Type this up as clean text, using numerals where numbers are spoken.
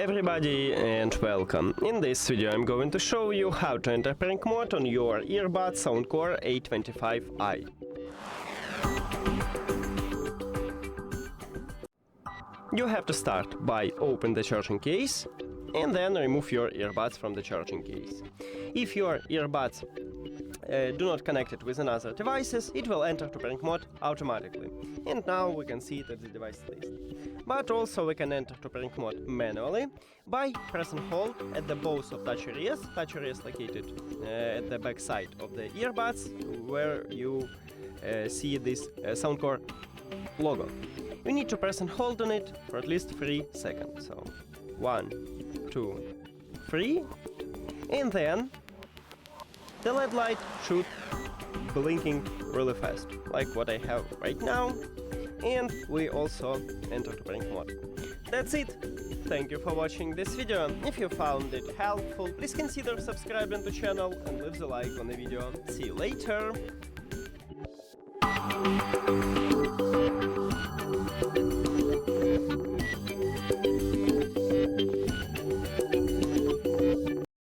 everybody and welcome. In this video I'm going to show you how to enter prank mode on your earbuds SOUNDCORE A25i. You have to start by open the charging case and then remove your earbuds from the charging case. If your earbuds do not connect it with another devices, it will enter to prank mode automatically. And now we can see that the device list. But also we can enter to prank mode manually by press and hold at the both of touch areas. Touch areas located at the back side of the earbuds, where you see this SOUNDCORE logo. You need to press and hold on it for at least 3 seconds. So 1, 2, 3, and then the LED light should blinking really fast, like what I have right now, and we also enter to prank mode. That's it. Thank you for watching this video. If you found it helpful, please consider subscribing to the channel and leave the like on the video. See you later.